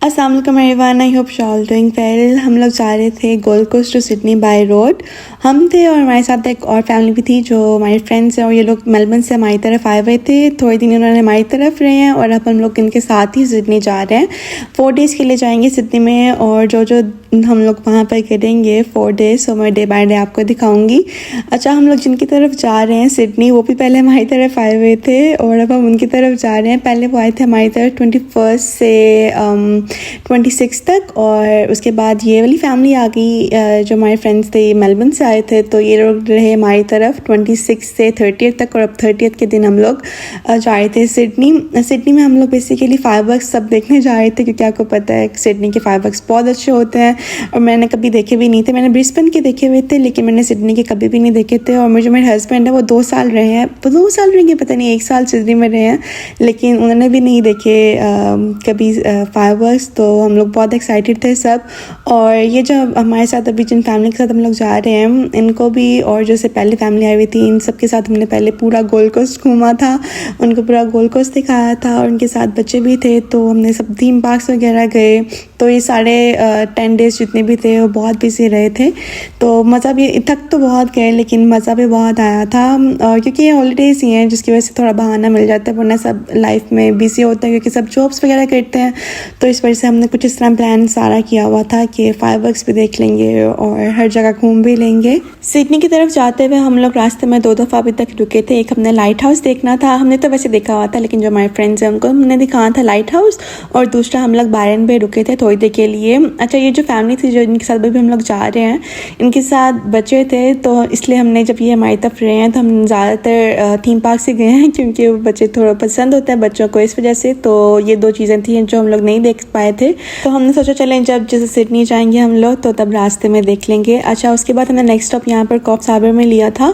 अस्सलाम वालेकुम everyone, I hope you all doing well. हम लोग जा रहे थे Gold Coast to Sydney by road. हम थे और हमारे साथ एक और फैमिली भी थी जो हमारे फ्रेंड्स हैं, और ये लोग मेलबर्न से हमारी तरफ आए हुए थे। थोड़े दिन उन्होंने हमारी तरफ रहे हैं और अब हम लोग इनके साथ ही सिडनी जा रहे हैं। 4 डेज़ के लिए जाएंगे सिडनी में, और जो हम लोग वहाँ पर करेंगे 4 डेज़, तो मैं डे बाय डे आपको दिखाऊंगी। अच्छा, हम लोग जिनकी तरफ जा रहे हैं सिडनी, वो भी पहले हमारी तरफ आए हुए थे और अब हम उनकी तरफ जा रहे हैं। पहले वो आए थे हमारी तरफ 21 से 26 तक, और उसके बाद ये वाली फैमिली आ गई जो हमारे फ्रेंड्स थे, ये मेलबर्न से आए थे। तो ये लोग रहे हमारी तरफ 26 से 30 तक, और अब 30 के दिन हम लोग जा रहे थे सिडनी में। हम लोग बेसिकली फायरवर्क्स सब देखने जा रहे थे, क्योंकि आपको पता है सिडनी के फायरवर्क्स बहुत अच्छे होते हैं और मैंने कभी देखे भी नहीं थे। मैंने ब्रिस्बेन के देखे हुए थे, लेकिन मैंने सिडनी के कभी भी नहीं देखे थे। और मुझे मेरे हस्बैंड है, वो 2 साल रहे हैं, वो 2 साल रहेंगे, पता नहीं 1 साल सिडनी में रहे हैं, लेकिन उन्होंने भी नहीं देखे कभी फायरवर्क्स। तो हम लोग बहुत एक्साइटेड थे सब। और ये जो हमारे साथ अभी जिन फैमिली के साथ हम लोग जा रहे हैं, इनको भी और जो से पहले फैमिली आई हुई थी, इन सब के साथ हमने पहले पूरा गोल्ड कोस्ट घूमा था, उनको पूरा गोल्ड कोस्ट दिखाया था, और उनके साथ बच्चे भी थे। तो हमने सब थीम पार्क्स वगैरह गए। तो ये सारे 10 डेज़ जितने भी थे वो बहुत बिजी रहे थे। तो मज़ा भी, थक तो बहुत गए, लेकिन मज़ा भी बहुत आया था। और क्योंकि ये हॉलीडेज़ ही हैं, जिसकी वजह से थोड़ा बहाना मिल जाता है, वरना सब लाइफ में बिजी होते हैं, क्योंकि सब जॉब्स वगैरह करते हैं। तो इस वजह से हमने कुछ इस तरह प्लान सारा किया हुआ था कि फायरवर्क्स भी देख लेंगे और हर जगह घूम भी लेंगे। सिडनी की तरफ जाते हुए हम लोग रास्ते में 2 दफ़ा अभी तक रुके थे। एक हमने लाइट हाउस देखना था, हमने तो वैसे देखा हुआ था, लेकिन जो हमारे फ्रेंड्स हैं उनको हमने दिखाया था लाइट हाउस। और दूसरा हम लोग बायरन पे रुके थे थोड़ी देर के लिए। अच्छा, ये जो फैमिली थी जो इनके साथ भी हम लोग जा रहे हैं, इनके साथ बच्चे थे, तो इसलिए हमने, जब ये हमारी तरफ रहे हैं, तो हम ज़्यादातर थीम पार्क से गए हैं, क्योंकि वो बच्चे थोड़ा पसंद होते हैं बच्चों को, इस वजह से। तो ये 2 चीज़ें थी जो हम लोग नहीं देख पाए थे। तो हमने सोचा चलें जब जैसे सिडनी जाएंगे हम लोग, तो तब रास्ते में देख लेंगे। अच्छा, उसके बाद हमने नेक्स्ट स्टॉप यहाँ पर कॉफ्स हार्बर में लिया था,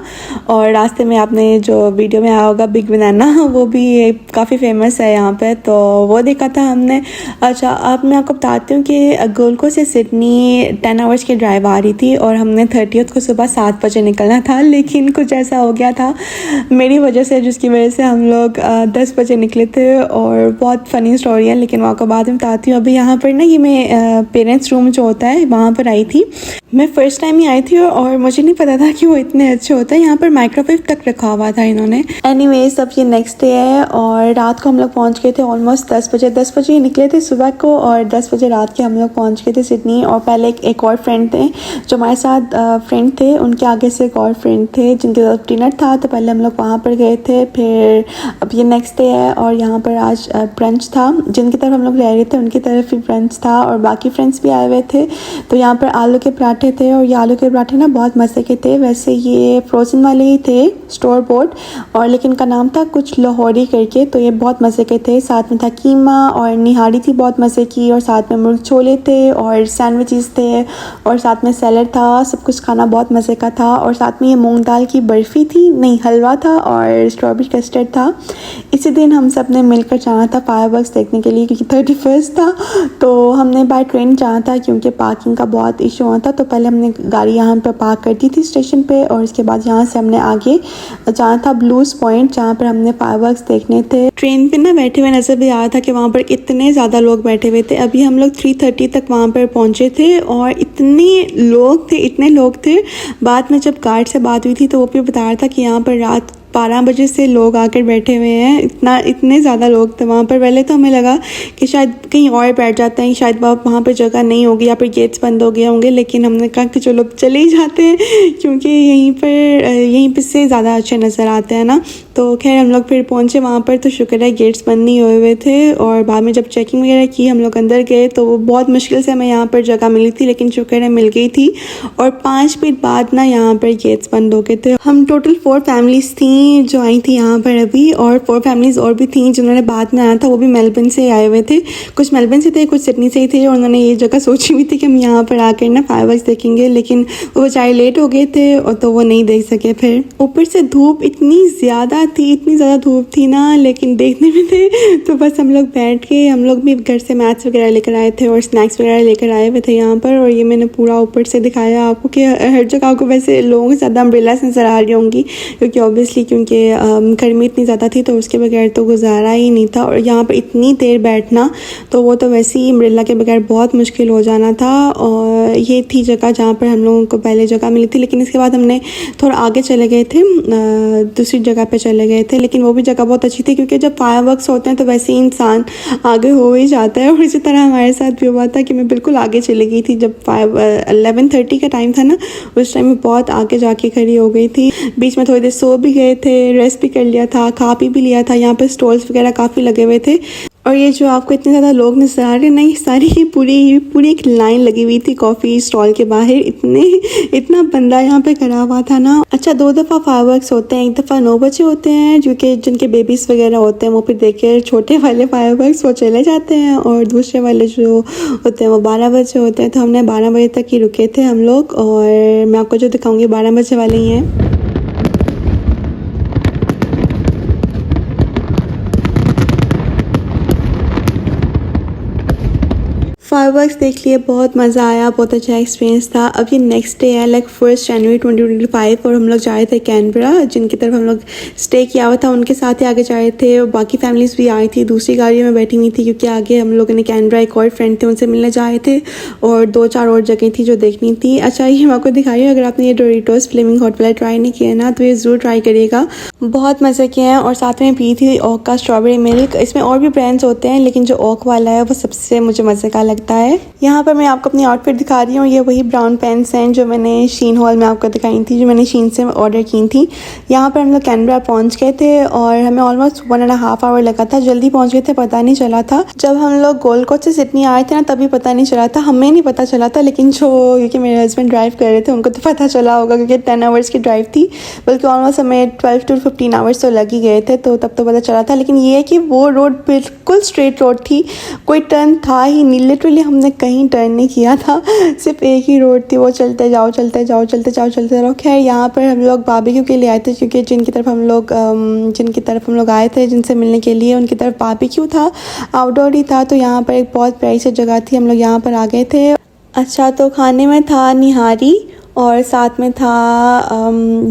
और रास्ते में आपने जो वीडियो में आया होगा बिग बनाना, वो भी काफ़ी फेमस है यहाँ पे, तो वो देखा था हमने। अच्छा, अब मैं आपको बताती हूँ कि गोल्ड कोस्ट से सिडनी 10 आवर्स की ड्राइव आ रही थी, और हमने 30 को सुबह 7 बजे निकलना था, लेकिन कुछ ऐसा हो गया था मेरी वजह से, जिसकी वजह से हम लोग 10 बजे निकले थे। और बहुत फ़नी स्टोरी है, लेकिन वो आपको बाद में बताती हूँ। अभी यहाँ पर ना, ये मैं पेरेंट्स रूम जो होता है वहाँ पर आई थी। मैं फ़र्स्ट टाइम ही आई थी और मुझे नहीं पता था कि वो इतने अच्छे होते हैं। यहाँ पर माइक्रोवेव तक रखा हुआ था इन्होंने। एनीवेज, अब ये नेक्स्ट डे है, और रात को हम लोग पहुँच गए थे ऑलमोस्ट 10 बजे। 10 बजे निकले थे सुबह को, और 10 बजे रात के हम लोग पहुँच गए थे सिडनी। और पहले एक और फ्रेंड थे जो हमारे साथ फ्रेंड थे, उनके आगे से एक और फ्रेंड थे जिनके साथ डिनर था, तो पहले हम लोग वहाँ पर गए थे। फिर अब ये नेक्स्ट डे है, और यहाँ पर आज ब्रंच था। जिनकी तरफ हम लोग रह रहे थे उनकी तरफ भी ब्रंच था, और बाकी फ्रेंड्स भी आए हुए थे। तो यहाँ पर आलू के पराठे थे, और ये आलू के पराठे ना बहुत मज़े के थे। वैसे ये फ्रोज़न वाले ही थे, स्टोर बोर्ड, और लेकिन इनका नाम था कुछ लाहौरी करके। तो ये बहुत मज़े के थे। साथ में था कीमा और निहारी थी बहुत मज़े की, और साथ में मुर्ग छोले थे, और सैंडविचेस थे, और साथ में सैलड था। सब कुछ खाना बहुत मज़े का था। और साथ में ये मूंग दाल की बर्फ़ी थी, नहीं हलवा था, और स्ट्रॉबेरी कस्टर्ड था। इसी दिन हम सब ने मिलकर जाना था फायरवर्क्स देखने के लिए, क्योंकि 31 था। तो हमने बाय ट्रेन जाना था, क्योंकि पार्किंग का बहुत इशू हुआ था। तो पहले हमने गाड़ी यहाँ पर पार्क कर दी थी स्टेशन पे, और उसके बाद यहाँ से हमने आगे जाना था ब्लूज़ पॉइंट, जहाँ पर हमने फायरवर्क्स देखने थे। ट्रेन पे ना बैठे हुए नजर भी आ रहा था कि वहाँ पर इतने ज़्यादा लोग बैठे हुए थे। अभी हम लोग 3:30 तक वहाँ पर पहुँचे थे, और इतने लोग थे। बाद में जब गार्ड से बात हुई थी, तो वो भी बता रहा था कि यहाँ पर रात 12 बजे से लोग आकर बैठे हुए हैं। इतने ज़्यादा लोग थे वहाँ पर। पहले तो हमें लगा कि शायद कहीं और बैठ जाते हैं, शायद वहाँ पर जगह नहीं होगी या फिर गेट्स बंद हो गए होंगे, लेकिन हमने कहा कि चलो चले ही जाते हैं, क्योंकि यहीं पर से ज़्यादा अच्छे नज़र आते हैं ना। तो खैर हम लोग फिर पहुँचे वहाँ पर, तो शुक्र है गेट्स बंद नहीं हुए थे। और बाद में जब चेकिंग वगैरह की, हम लोग अंदर गए, तो वो बहुत मुश्किल से हमें यहाँ पर जगह मिली थी, लेकिन शुक्र है मिल गई थी। और 5 मिनट बाद ना यहाँ पर गेट्स बंद हो गए थे। हम टोटल 4 फैमिलीज़ थी जो आई थी यहाँ पर अभी, और 4 फैमिलीज़ और भी थी जिन्होंने बाद में आया था, वो भी मेलबर्न से आए हुए थे। कुछ मेलबर्न से थे, कुछ सिडनी से ही थे, और उन्होंने ये जगह सोची हुई थी कि हम यहाँ पर आकर ना फायरवर्क्स देखेंगे, लेकिन वो बेचारे लेट हो गए थे, और तो वो नहीं देख सके। फिर ऊपर से धूप इतनी ज़्यादा धूप थी ना, लेकिन देखने में थे। तो बस हम लोग बैठ के, हम लोग भी घर से मैथ्स वगैरह लेकर आए थे और स्नैक्स वगैरह लेकर आए हुए थे यहाँ पर। और ये मैंने पूरा ऊपर से दिखाया आपको कि हर जगह आपको वैसे लोगों से ज़्यादा अम्ब्रेलास नज़र आ रही होंगी, क्योंकि ऑब्वियसली क्योंकि गर्मी इतनी ज़्यादा थी तो उसके बगैर तो गुजारा ही नहीं था। और यहाँ पर इतनी देर बैठना तो वो तो वैसे ही अम्ब्रेला के बगैर बहुत मुश्किल हो जाना था। और ये थी जगह जहाँ पर हम लोगों को पहले जगह मिली थी, लेकिन इसके बाद हमने थोड़ा आगे चले गए थे, दूसरी जगह पे चले गए थे। लेकिन वो भी जगह बहुत अच्छी थी क्योंकि जब फायरवर्क्स होते हैं तो वैसे ही इंसान आगे हो ही जाता है। और इसी तरह हमारे साथ भी हुआ था कि मैं बिल्कुल आगे चली गई थी। जब 11:30 का टाइम था ना, उस टाइम में बहुत आगे जाके खड़ी हो गई थी। बीच में थोड़ी देर सो भी गए थे, रेस्ट भी कर लिया था, खा पी भी लिया था। यहाँ पर स्टॉल्स वगैरह काफ़ी लगे हुए थे। और ये जो आपको इतने ज़्यादा लोग नजर आ रहे नहीं, सारी पूरी एक लाइन लगी हुई थी कॉफ़ी स्टॉल के बाहर। इतना बंदा यहाँ पे खड़ा हुआ था ना। अच्छा, 2 दफ़ा फायरवर्क्स होते हैं, एक दफ़ा 9 बजे होते हैं जो कि जिनके बेबीज़ वगैरह होते हैं वो फिर देखे छोटे वाले फायरवर्क्स वो चले जाते हैं, और दूसरे वाले जो होते हैं वो 12 बजे होते हैं। तो हमने 12 बजे तक ही रुके थे हम लोग, और मैं आपको जो दिखाऊँगी 12 बजे वाले ही हैं। फायरवर्क्स देख लिए, बहुत मज़ा आया, बहुत अच्छा एक्सपीरियंस था। अब ये नेक्स्ट डे है, लाइक 1 जनवरी 2025, और हम लोग जा रहे थे कैनबरा, जिनकी तरफ हम लोग स्टे किया हुआ था उनके साथ ही आगे जा रहे थे। और बाकी फैमिलीज़ भी आई थी, दूसरी गाड़ियों में बैठी हुई थी क्योंकि आगे हम लोगों ने कैनबरा एक और फ्रेंड थे उनसे मिलने जा रहे थे, और 2-4 और जगह थी जो देखनी थी। अच्छा, ये मैं आपको दिखा रही हूँ, अगर आपने ये डोरिटोस फ्लेमिंग हॉट वाला ट्राई नहीं किया ना तो ये ज़रूर ट्राई करिएगा, बहुत मज़े किए हैं। और साथ में पी थी ओक का स्ट्रॉबेरी मिल्क। इसमें और भी ब्रांड्स होते हैं लेकिन जो ओक वाला है वो सबसे मुझे मज़े का लगता है। यहाँ पर मैं आपको अपनी आउटफिट दिखा रही हूँ। ये वही ब्राउन पैंट्स हैं जो मैंने शीन हॉल में आपको दिखाई थी, जो मैंने शीन से ऑर्डर की थी। यहाँ पर हम लोग कैनबरा पहुँच गए थे और हमें ऑलमोस्ट 1.5 आवर लगा था। जल्दी पहुँच गए थे, पता नहीं चला था। जब हम लोग गोल्ड कोस्ट से सिडनी आए थे ना तभी पता नहीं चला था, हमें नहीं पता चला था, लेकिन जो क्योंकि मेरे हस्बैंड ड्राइव कर रहे थे उनको तो पता चला होगा क्योंकि 10 आवर्स की ड्राइव थी, बल्कि ऑलमोस्ट हमें 12 to 15 आवर्स तो लग ही गए थे, तो तब तो पता चला था। लेकिन ये है कि वो रोड बिल्कुल स्ट्रेट रोड थी, कोई टर्न था ही नहीं। लिटरली हमने कहीं टर्न नहीं किया था, सिर्फ एक ही रोड थी, वो चलते जाओ चलते जाओ चलते जाओ चलते जाओ। खैर, यहाँ पर हम लोग बारबेक्यू के लिए आए थे क्योंकि जिनकी तरफ हम लोग आए थे जिनसे मिलने के लिए, उनकी तरफ बारबेक्यू था, आउटडोर ही था। तो यहाँ पर एक बहुत प्यारी सी जगह थी, हम लोग यहाँ पर आ गए थे। अच्छा, तो खाने में था निहारी और साथ में था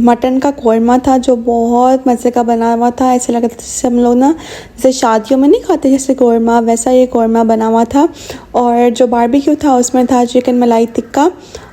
मटन का कोरमा था जो बहुत मज़े का बना हुआ था। ऐसा लगा था जैसे हम लोग ना जैसे शादियों में नहीं खाते जैसे कोरमा, वैसा ये कोरमा बना हुआ था। और जो बारबेक्यू था उसमें था चिकन मलाई टिक्का,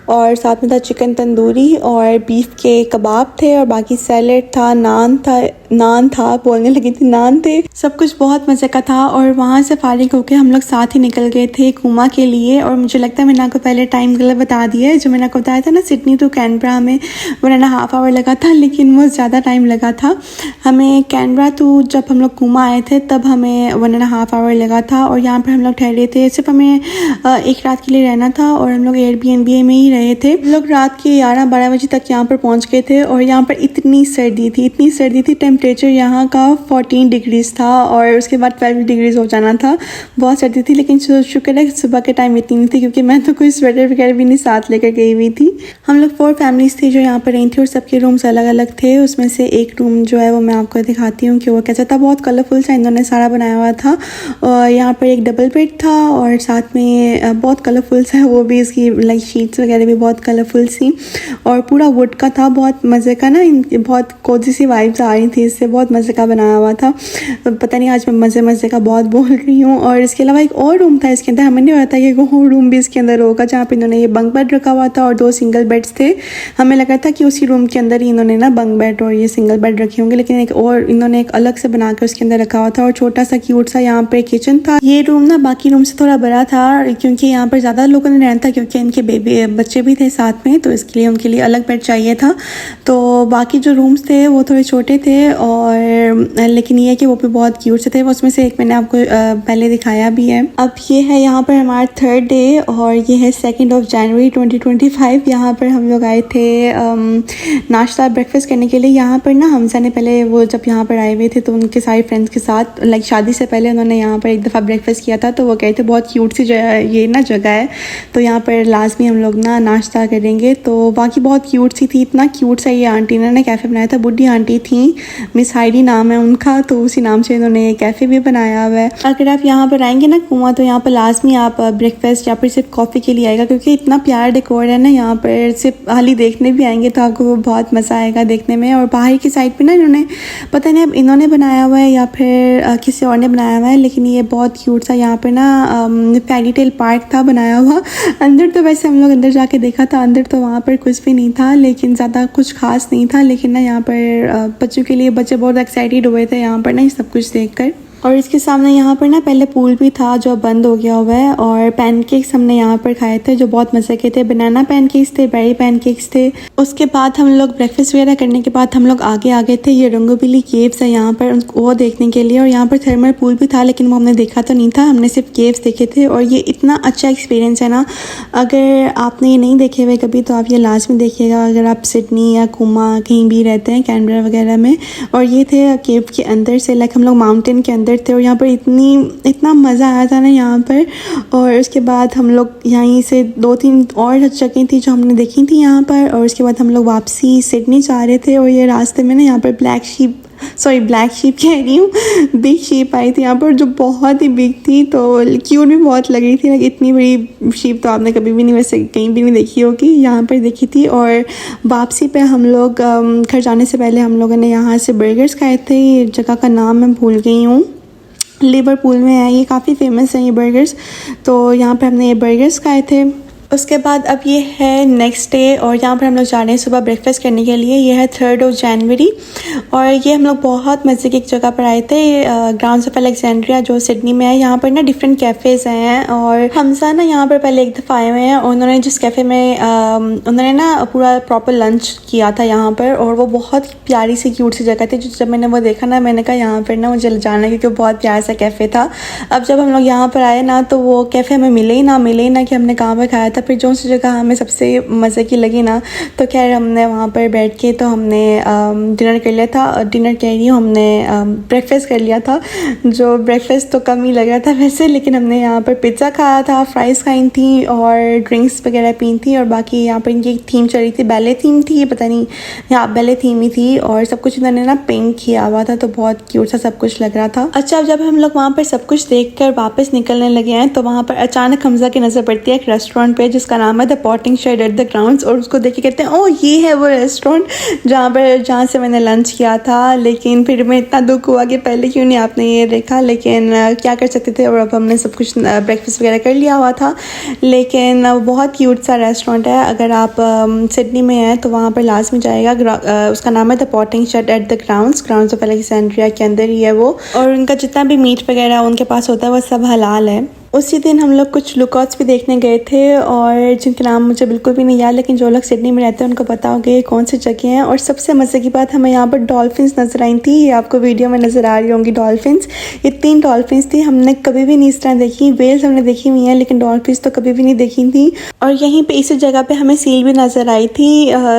और साथ में था चिकन तंदूरी, और बीफ के कबाब थे, और बाकी सैलेड था, नान था बोलने लगी थी, नान थे, सब कुछ बहुत मज़े का था। और वहाँ से फारिग होकर हम लोग साथ ही निकल गए थे कुमा के लिए। और मुझे लगता है मैंने आपको पहले टाइम गलत बता दिया है, जो मैंने आपको बताया था ना सिडनी टू कैनबरा में 1.5 आवर लगा था, लेकिन वो ज़्यादा टाइम लगा था। हमें कैनबरा टू जब हम लोग कुमा आए थे तब हमें 1.5 आवर लगा था। और यहाँ पर हम लोग ठहरे थे, सिर्फ हमें एक रात के लिए रहना था, और हम लोग एयरबीएनबी में ही रहे थे। हम लोग रात के 11-12 बजे तक यहाँ पर पहुँच गए थे। और यहाँ पर इतनी सर्दी थी, टेम्परेचर यहाँ का 14 डिग्रीज था, और उसके बाद 12 डिग्रीज हो जाना था, बहुत सर्दी थी। लेकिन शुक्र है सुबह के टाइम इतनी नहीं थी, क्योंकि मैं तो कोई स्वेटर वगैरह भी नहीं साथ लेकर गई हुई थी। हम लोग 4 फैमिलीज़ थी जो यहाँ पर रही थी, और सबके रूम्स अलग अलग थे। उसमें से एक रूम जो है वो मैं आपको दिखाती हूँ कि वो कैसा था, बहुत कलरफुल सा इन्होंने सारा बनाया हुआ था। और यहाँ पर एक डबल बेड था, और साथ में बहुत कलरफुल सा वो भी, इसकी लाइक शीट्स वगैरह भी बहुत कलरफुल सी, और पूरा वुड का था, बहुत मज़े का ना, बहुत कोजी सी वाइब्स आ रही थी इससे, बहुत मज़े का बनाया हुआ था। पता नहीं आज मैं मज़े का बहुत बोल रही हूँ। और इसके अलावा एक और रूम था इसके अंदर, हमें नहीं पता कि वो रूम भी इसके अंदर होगा, जहाँ पे इन्होंने ये बंक बेड रखा हुआ था और 2 सिंगल बेड्स थे। हमें लगा था कि उसी रूम के अंदर ही इन्होंने ना बंक बेड और ये सिंगल बेड रखे होंगे, लेकिन एक और इन्होंने एक अलग से बनाकर उसके अंदर रखा हुआ था। और छोटा सा क्यूट सा यहाँ पे किचन था। ये रूम ना बाकी रूम से थोड़ा बड़ा था, क्योंकि यहाँ पर ज़्यादा लोगों ने रहना था, क्योंकि इनके बच्चे भी थे साथ में, तो इसके लिए उनके लिए अलग बेड चाहिए था। तो बाकी जो रूम्स थे वो थोड़े छोटे थे, और लेकिन ये कि वो भी बहुत क्यूट से थे। उसमें से एक मैंने आपको पहले दिखाया भी है। अब ये है यहाँ पर हमारा 3rd डे, और ये है 2 जनवरी 2025। यहाँ पर हम लोग आए थे नाश्ता ब्रेकफास्ट करने के लिए। यहाँ पर ना हमजा ने पहले, वो जब यहाँ पर आए हुए थे तो उनके सारे फ्रेंड्स के साथ लाइक शादी से पहले उन्होंने यहाँ पर एक दफ़ा ब्रेकफास्ट किया था, तो वो कहे थे बहुत क्यूट सी ये ना जगह है, तो यहाँ पर लाजमी हम लोग ना नाश्ता करेंगे। तो बाकी बहुत क्यूट सी थी, इतना क्यूट सा ये आंटी ने कैफ़े बनाया था, बुढ़ी आंटी थी, मिस हाइडी नाम है उनका, तो उसी नाम से इन्होंने कैफ़े भी बनाया हुआ है। अगर आप यहाँ पर आएंगे ना कुआं, तो यहाँ पर लाजमी आप ब्रेकफास्ट या फिर सिर्फ कॉफ़ी के लिए आएगा, क्योंकि इतना प्यारा डेकोर है ना यहाँ पर। सिर्फ हाली देखने भी आएंगे तो आपको बहुत मज़ा आएगा देखने में। और बाहर की साइड पे ना इन्होंने, पता नहीं अब इन्होंने बनाया हुआ है या फिर किसी और ने बनाया हुआ है, लेकिन ये बहुत क्यूट सा यहाँ पे ना फेरी टेल पार्क था बनाया हुआ। अंदर तो वैसे हम लोग अंदर जाके देखा था, अंदर तो वहाँ पर कुछ भी नहीं था, लेकिन ज़्यादा कुछ खास नहीं था। लेकिन ना यहाँ पर बच्चों के लिए, बच्चे बहुत एक्साइटेड हुए थे यहाँ पर ना ये सब कुछ देखकर। और इसके सामने यहाँ पर ना पहले पूल भी था जो बंद हो गया हुआ है। और पैनकेक्स हमने यहाँ पर खाए थे जो बहुत मज़े के थे। बनाना पैनकेक्स थे, बेरी पैनकेक्स थे। उसके बाद हम लोग ब्रेकफास्ट वगैरह करने के बाद हम लोग आगे आ गए थे। ये रंगोबिली केव्स है यहाँ पर, वो देखने के लिए। और यहाँ पर थर्मल पूल भी था, लेकिन वो हमने देखा तो नहीं था, हमने सिर्फ केव्स देखे थे। और ये इतना अच्छा एक्सपीरियंस है ना, अगर आपने ये नहीं देखे हुए कभी तो आप ये लाजमी देखिएगा, अगर आप सिडनी या कुमा कहीं भी रहते हैं, कैनबरा वगैरह में। और ये थे केव के अंदर से, लाइक हम लोग माउंटेन के अंदर थे। और यहाँ पर इतना मज़ा आया था ना यहाँ पर। और उसके बाद हम लोग यहीं से 2-3 और जगह थी जो हमने देखी थी यहाँ पर। और उसके बाद हम लोग वापसी सिडनी जा रहे थे। और ये रास्ते में ना यहाँ पर ब्लैक शीप कह रही हूँ, बिग शीप आई थी यहाँ पर, जो बहुत ही बिग थी, तो क्यूट भी बहुत लग रही थी। लाइक इतनी बड़ी शीप तो आपने कभी भी नहीं, वैसे कहीं भी नहीं देखी होगी, यहाँ पर देखी थी। और वापसी पे हम लोग घर जाने से पहले हम लोगों ने यहाँ से बर्गर्स खाए थे। ये जगह का नाम मैं भूल गई हूँ, लिवरपूल में है, ये काफ़ी फेमस है ये बर्गर्स। तो यहाँ पर हमने ये बर्गर्स खाए थे। उसके बाद अब ये है नेक्स्ट डे, और यहाँ पर हम लोग जा रहे हैं सुबह ब्रेकफास्ट करने के लिए। ये है 3 जनवरी, और ये हम लोग बहुत मज़े की एक जगह पर आए थे, ग्राउंड्स ऑफ अलेक्जेंड्रिया जो सिडनी में है। यहाँ पर ना डिफरेंट कैफ़ेज़ हैं, और हमसा ना यहाँ पर पहले एक दफ़ा आए हुए हैं। और उन्होंने जिस कैफ़े में उन्होंने ना पूरा प्रॉपर लंच किया था यहाँ पर, और वो बहुत प्यारी सी क्यूट सी जगह थी। जब मैंने वो देखा ना, मैंने कहा यहाँ पर ना मुझे जाना है, क्योंकि वो बहुत प्यारा सा कैफ़े था। अब जब हम लोग यहाँ पर आए ना, तो वो कैफ़े हमें मिले ही ना कि हमने कहाँ पर खाया था। फिर जो सी जगह हमें सबसे मज़े की लगी ना, तो खैर हमने वहाँ पर बैठ के तो हमने डिनर कर लिया था। डिनर कह रही हूँ, हमने ब्रेकफास्ट कर लिया था, जो ब्रेकफास्ट तो कम ही लग रहा था वैसे। लेकिन हमने यहाँ पर पिज़्ज़ा खाया था, फ्राइज़ खाई थी, और ड्रिंक्स वगैरह पी थी। और बाकी यहाँ पर इनकी थीम चल रही थी, बैले थीम थी, पता नहीं, यहाँ बैले थीम ही थी। और सब कुछ इन्होंने ना पिंक किया हुआ था, तो बहुत क्यूट सा सब कुछ लग रहा था। अच्छा, जब हम लोग वहाँ पर सब कुछ देख कर वापस निकलने लगे हैं, तो वहाँ पर अचानक हमजा की नज़र पड़ती है एक रेस्टोरेंट पे जिसका नाम है the Potting Shed at the Grounds. और उसको देख के कहते हैं, ओह ये है वो रेस्टोरेंट जहाँ से मैंने लंच किया था। लेकिन फिर मैं इतना दुख हुआ कि पहले क्यों नहीं आपने ये देखा, लेकिन क्या कर सकते थे। और अब हमने सब कुछ ब्रेकफास्ट वगैरह कर लिया हुआ था। लेकिन बहुत क्यूट सा रेस्टोरेंट है, अगर आप सिडनी में हैं तो वहाँ पर लाजमी जाएगा। उसका नाम है the Potting Shed at the Grounds of Alexandria के अंदर ही है वो। और उनका जितना भी मीट वगैरह उनके पास होता है वो सब हलाल है। उसी दिन हम लोग कुछ लुकआउट्स भी देखने गए थे, और जिनके नाम मुझे बिल्कुल भी नहीं याद, लेकिन जो लोग सिडनी में रहते हैं उनको पता होगा ये कौन सी जगह हैं। और सबसे मज़े की बात, हमें यहाँ पर डॉल्फिन्स नज़र आई थी। ये आपको वीडियो में नज़र आ रही होंगी डॉल्फिन्स। ये 3 डॉल्फिन्स थी, हमने कभी भी नहीं इस तरह देखी। वेल्स हमने देखी हुई हैं, लेकिन डॉल्फिन्स तो कभी भी नहीं देखी थी। और यहीं पर इसी जगह पर हमें सील भी नज़र आई थी,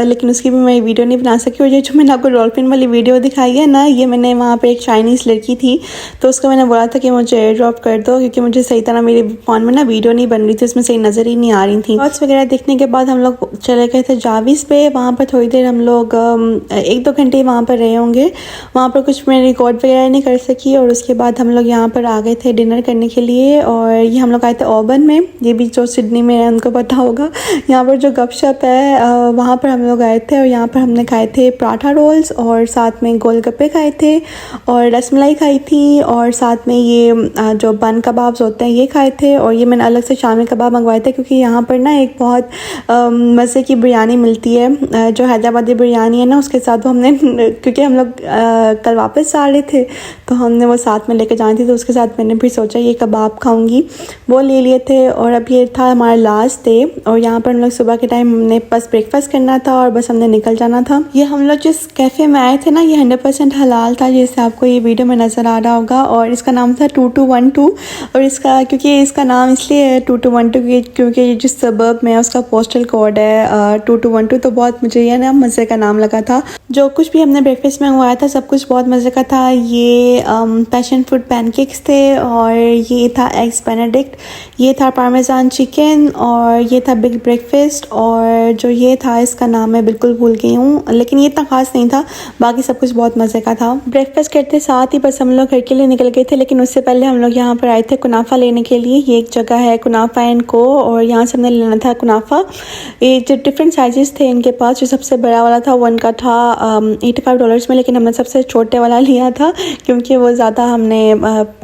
लेकिन उसकी भी मैं वीडियो नहीं बना सकी। और ये जो मैंने आपको डॉल्फिन वाली वीडियो दिखाई है ना, ये मैंने वहाँ पर एक चाइनीज़ लड़की थी, तो उसको मैंने बोला था कि मुझे एयर ड्रॉप कर दो, क्योंकि मुझे सही तरह मेरे फ़ोन में वीडियो नहीं बन रही थी, उसमें सही नज़र ही नहीं आ रही थी। शॉर्ट्स वगैरह देखने के बाद हम लोग चले गए थे जाविस पे। वहाँ पर थोड़ी देर हम लोग 1-2 घंटे वहाँ पर रहे होंगे। वहाँ पर कुछ मैं रिकॉर्ड वगैरह नहीं कर सकी। और उसके बाद हम लोग यहाँ पर आ गए थे डिनर करने के लिए। और ये हम लोग आए थे ओबन में, ये भी जो सिडनी में है उनको पता होगा। यहाँ पर जो गपशप है वहाँ पर हम लोग आए थे, और यहाँ पर हमने खाए थे पराठा रोल्स, और साथ में गोलगप्पे खाए थे, और रसमलाई खाई थी, और साथ में ये जो बन कबाब्स होते हैं ये खाए थे। और ये मैंने अलग से शामी कबाब मंगवाए थे, क्योंकि यहाँ पर ना एक बहुत मज़े की बिरयानी मिलती है, जो हैदराबादी बिरयानी है ना, उसके साथ वो हमने क्योंकि हम लोग कल वापस आ रहे थे तो हमने वो साथ में लेके जानी थी, तो उसके साथ मैंने फिर सोचा ये कबाब खाऊंगी, वो ले लिए थे। और अब ये था हमारा लास्ट डे, और यहाँ पर हम लोग सुबह के टाइम हमने बस ब्रेकफास्ट करना था और बस हमने निकल जाना था। ये हम लोग जिस कैफ़े में आए थे ना, ये 100% हलाल था, जैसे आपको ये वीडियो में नज़र आ रहा होगा। और इसका नाम था 2212, और इसका क्योंकि क्योंकि इसका नाम इसलिए है 2212 क्योंकि ये जिस सबब में उसका पोस्टल कोड है 2212, तो बहुत मुझे ये ना मज़े का नाम लगा था। जो कुछ भी हमने ब्रेकफास्ट में मंगवाया था सब कुछ बहुत मज़े का था। ये पैशन फ्रूट पैनकेक्स थे, और ये था एग्स बेनेडिक्ट, ये था पार्मेजान चिकन, और ये था बिग ब्रेकफास्ट, और जो ये था इसका नाम मैं बिल्कुल भूल गई हूँ, लेकिन ये इतना खास नहीं था। बाकी सब कुछ बहुत मज़े का था। ब्रेकफास्ट करते साथ ही बस हम लोग घर के लिए निकल गए थे, लेकिन उससे पहले हम लोग यहाँ पर आए थे कुनाफा लेने के लिए। ये एक जगह है कुनाफा एंड को, और यहाँ से हमने लेना था कुनाफा। ये जो डिफरेंट साइजेस थे इनके पास, जो सबसे बड़ा वाला था वो इनका था $85 में, लेकिन हमने सबसे छोटे वाला लिया था क्योंकि वो ज़्यादा हमने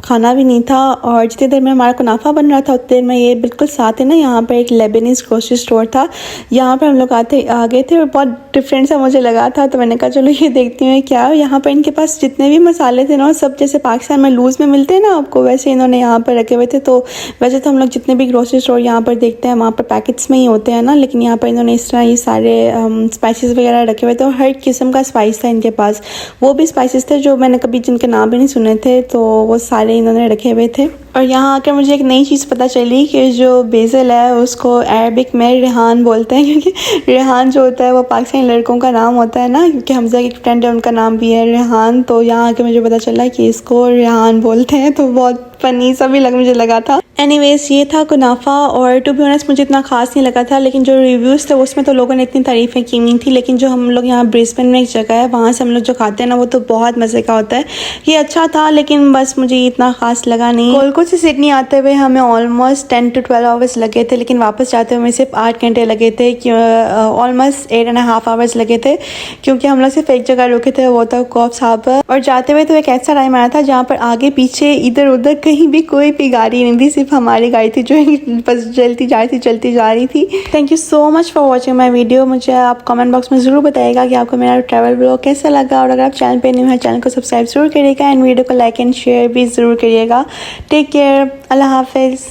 खाना भी नहीं था। और जितनी देर में हमारा कुनाफा बन रहा था उतनी देर में ये बिल्कुल साथ ही ना यहाँ पर एक लेबनीज़ ग्रोसरी स्टोर था, यहाँ पर हम लोग आ गए थे, और बहुत डिफरेंट सा मुझे लगा था। तो मैंने कहा चलो ये देखती हूँ क्या है। यहाँ पर इनके पास जितने भी मसाले थे ना, सब जैसे पाकिस्तान में लूज़ में मिलते हैं ना आपको, वैसे इन्होंने यहाँ पर रखे हुए थे। तो वैसे तो हम लोग जितने भी ग्रोसरी स्टोर यहाँ पर देखते हैं वहाँ पर पैकेट्स में ही होते हैं ना, लेकिन यहाँ पर इन्होंने इस तरह ये सारे स्पाइसेस वगैरह रखे हुए थे, और हर किस्म का स्पाइस था इनके पास। वो भी स्पाइसेस थे जो मैंने कभी जिनके नाम भी नहीं सुने थे, तो वो सारे इन्होंने रखे हुए थे। और यहाँ आकर मुझे एक नई चीज़ पता चली कि जो बेज़ल है उसको अरबिक में रेहान बोलते हैं, क्योंकि रेहान जो होता है वो पाकिस्तानी लड़कों का नाम होता है ना, क्योंकि हमजा की एक फ्रेंड है उनका नाम भी है रेहान। तो यहाँ आके मुझे पता चला कि इसको रेहान बोलते हैं, तो बहुत फनी सा भी मुझे लगा था। एनीवेज ये था कुनाफा, और टू बी ऑनेस्ट मुझे इतना खास नहीं लगा था, लेकिन जो रिव्यूज़ थे उसमें तो लोगों ने इतनी तारीफ़ें की नहीं थी। लेकिन जो हम लोग यहाँ ब्रिस्बेन में एक जगह है वहाँ से हम लोग जो खाते हैं ना, वो तो बहुत मज़े का होता है। ये अच्छा था, लेकिन बस मुझे इतना खास लगा नहीं। गोल्ड कोस्ट से सिडनी आते हुए हमें ऑलमोस्ट 10 to 12 आवर्स लगे थे, लेकिन वापस जाते हुए सिर्फ 8 घंटे लगे थे, ऑलमोस्ट 8.5 आवर्स लगे थे, क्योंकि हम लोग सिर्फ एक जगह रुके थे, वो था कॉफ्स हार्बर। और जाते हुए तो एक ऐसा टाइम आया था जहाँ पर आगे पीछे इधर उधर कहीं भी कोई भी गाड़ी नहीं थी, सिर्फ हमारी गाड़ी थी जो बस चलती जा रही थी। Thank you so much for watching my video. मुझे आप कमेंट बॉक्स में ज़रूर बताइएगा कि आपको मेरा ट्रैवल ब्लॉग कैसा लगा, और अगर आप चैनल पे न्यू है चैनल को सब्सक्राइब जरूर करिएगा, एंड वीडियो को लाइक एंड शेयर भी ज़रूर करिएगा। टेक केयर, अल्लाह हाफिज़।